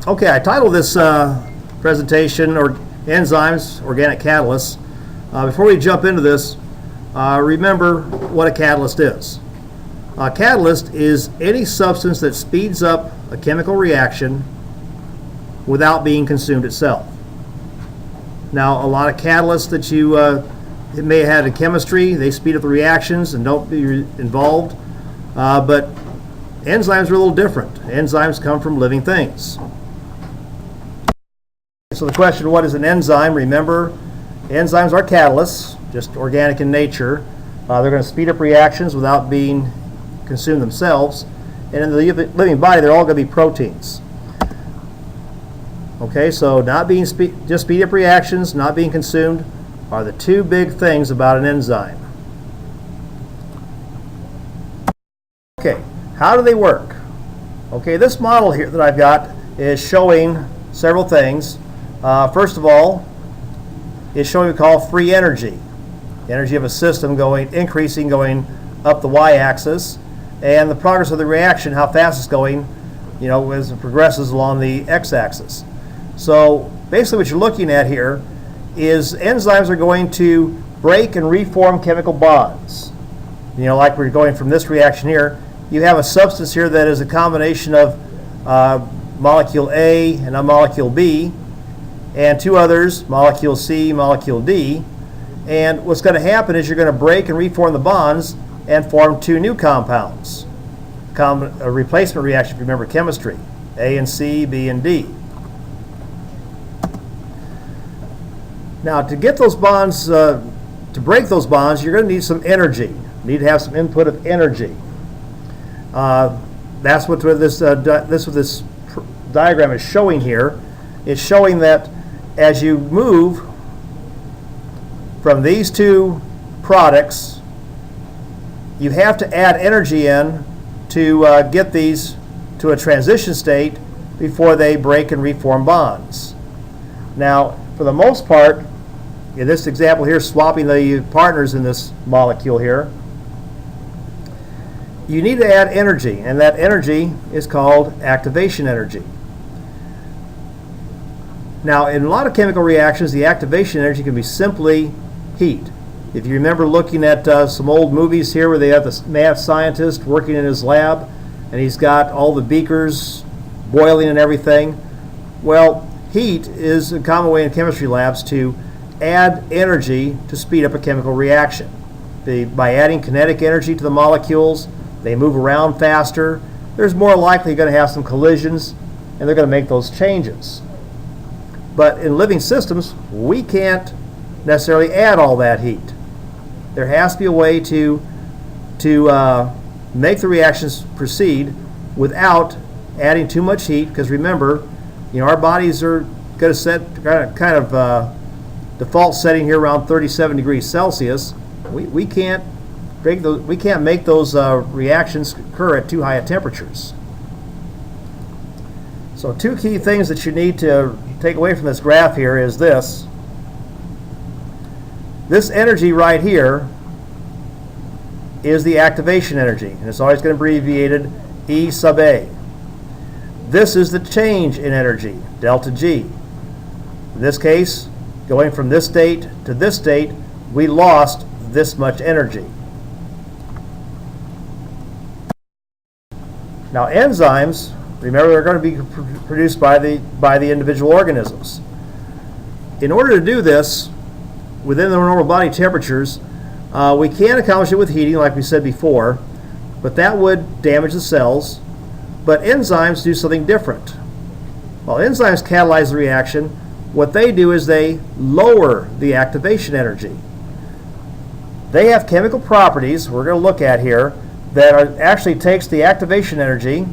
Okay, I titled this presentation or Enzymes, Organic Catalysts. Before we jump into this, remember what a catalyst is. A catalyst is any substance that speeds up a chemical reaction without being consumed itself. Now, a lot of catalysts that you may have had in chemistry, they speed up the reactions and don't be involved, but enzymes are a little different. Enzymes come from living things. So the question, what is an enzyme? Remember, enzymes are catalysts, just organic in nature. They're going to speed up reactions without being consumed themselves. And in the living body, they're all going to be proteins. Okay, so not being just speed up reactions, not being consumed, are the two big things about an enzyme. Okay, how do they work? Okay, this model here that I've got is showing several things. First of all, it's showing what we call free energy. Energy of a system increasing, going up the y-axis, and the progress of the reaction, how fast it's going, as it progresses along the x-axis. So basically what you're looking at here is enzymes are going to break and reform chemical bonds. Like we're going from this reaction here, you have a substance here that is a combination of molecule A and a molecule B, and two others, molecule C, molecule D. And what's going to happen is you're going to break and reform the bonds and form two new compounds. A replacement reaction, if you remember chemistry, A and C, B and D. Now, to get those bonds, to break those bonds, you're going to need some energy. You need to have some input of energy. That's what this diagram is showing here. It's showing that as you move from these two products, you have to add energy in to get these to a transition state before they break and reform bonds. Now, for the most part, in this example here, swapping the partners in this molecule here, you need to add energy, and that energy is called activation energy. Now, in a lot of chemical reactions, the activation energy can be simply heat. If you remember looking at some old movies here where they have the mad scientist working in his lab, and he's got all the beakers boiling and everything. Well, heat is a common way in chemistry labs to add energy to speed up a chemical reaction. By adding kinetic energy to the molecules, they move around faster. There's more likely you're going to have some collisions, and they're going to make those changes. But in living systems, we can't necessarily add all that heat. There has to be a way to make the reactions proceed without adding too much heat, because remember, our bodies are going to set kind of default setting here around 37 degrees Celsius. We can't make those reactions occur at too high a temperatures. So two key things that you need to take away from this graph here is this. This energy right here is the activation energy, and it's always going to be abbreviated E sub A. This is the change in energy, delta G. In this case, going from this state to this state, we lost this much energy. Now, enzymes, remember, they're going to be produced by the individual organisms. In order to do this within the normal body temperatures, we can accomplish it with heating, like we said before, but that would damage the cells. But enzymes do something different. While enzymes catalyze the reaction, what they do is they lower the activation energy. They have chemical properties we're going to look at here that actually takes the activation energy.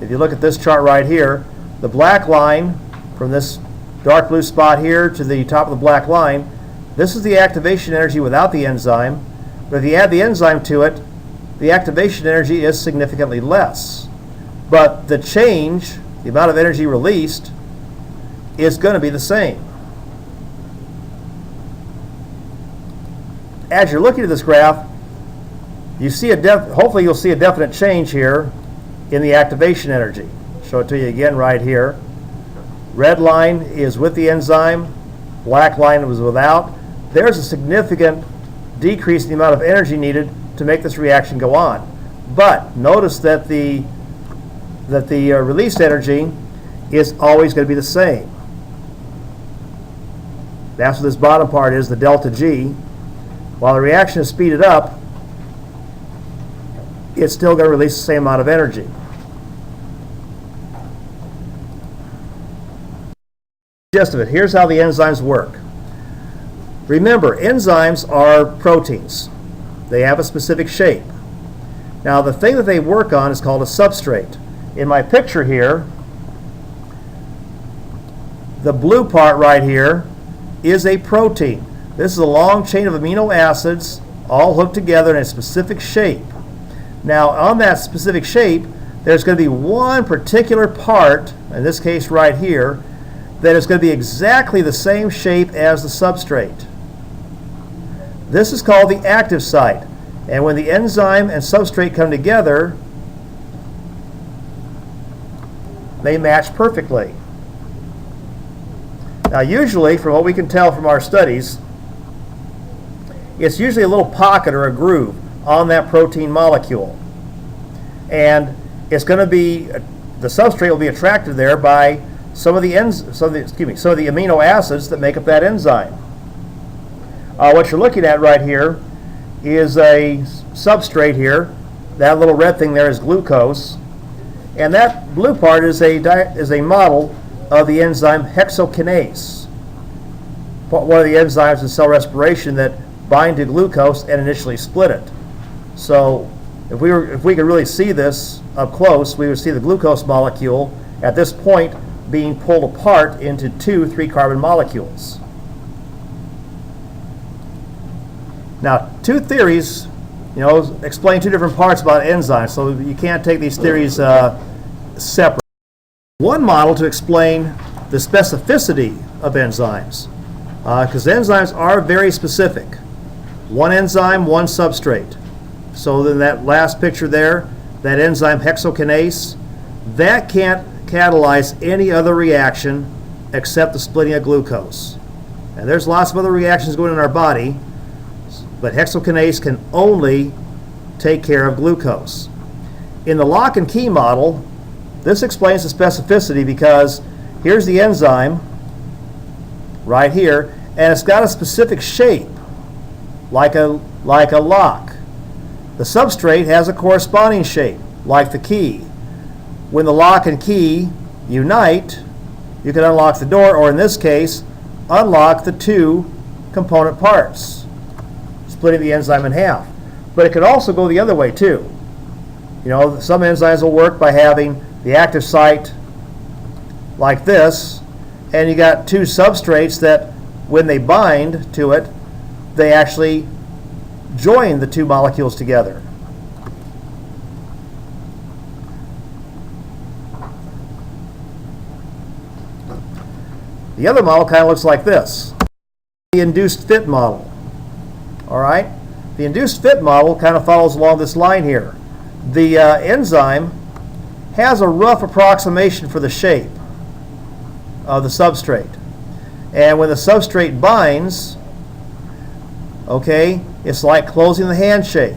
If you look at this chart right here, the black line from this dark blue spot here to the top of the black line, this is the activation energy without the enzyme. But if you add the enzyme to it, the activation energy is significantly less. But the change, the amount of energy released, is going to be the same. As you're looking at this graph, you see hopefully you'll see a definite change here in the activation energy. Show it to you again right here. Red line is with the enzyme, black line was without. There's a significant decrease in the amount of energy needed to make this reaction go on. But notice that the released energy is always going to be the same. That's what this bottom part is, the delta G. While the reaction is speeded up, it's still going to release the same amount of energy. Gist of it, here's how the enzymes work. Remember, enzymes are proteins. They have a specific shape. Now, the thing that they work on is called a substrate. In my picture here, the blue part right here is a protein. This is a long chain of amino acids all hooked together in a specific shape. Now, on that specific shape, there's going to be one particular part, in this case right here, that is going to be exactly the same shape as the substrate. This is called the active site. And when the enzyme and substrate come together, they match perfectly. Now, usually, from what we can tell from our studies, it's usually a little pocket or a groove on that protein molecule. And it's going to be, the substrate will be attracted there by some of the amino acids that make up that enzyme. What you're looking at right here is a substrate here. That little red thing there is glucose. And that blue part is a model of the enzyme hexokinase, one of the enzymes in cell respiration that bind to glucose and initially split it. So if we could really see this up close, we would see the glucose molecule at this point being pulled apart into two 3-carbon molecules. Now, two theories, explain two different parts about enzymes, so you can't take these theories separate. One model to explain the specificity of enzymes, because enzymes are very specific. One enzyme, one substrate. So in that last picture there, that enzyme hexokinase, that can't catalyze any other reaction except the splitting of glucose. And there's lots of other reactions going on in our body, but hexokinase can only take care of glucose. In the lock and key model, this explains the specificity because here's the enzyme right here, and it's got a specific shape, like a lock. The substrate has a corresponding shape, like the key. When the lock and key unite, you can unlock the door, or in this case, unlock the two component parts, splitting the enzyme in half. But it could also go the other way too. Some enzymes will work by having the active site like this, and you got two substrates that when they bind to it, they actually join the two molecules together. The other model kind of looks like this, the induced fit model. All right? The induced fit model kind of follows along this line here. The enzyme has a rough approximation for the shape of the substrate. And when the substrate binds, it's like closing the handshake.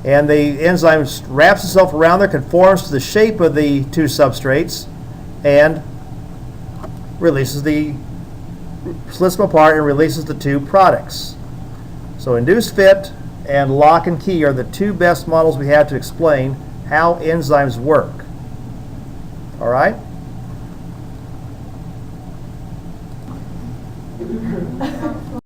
And the enzyme wraps itself around there, conforms to the shape of the two substrates, and splits them apart and releases the two products. So induced fit and lock and key are the two best models we have to explain how enzymes work. All right?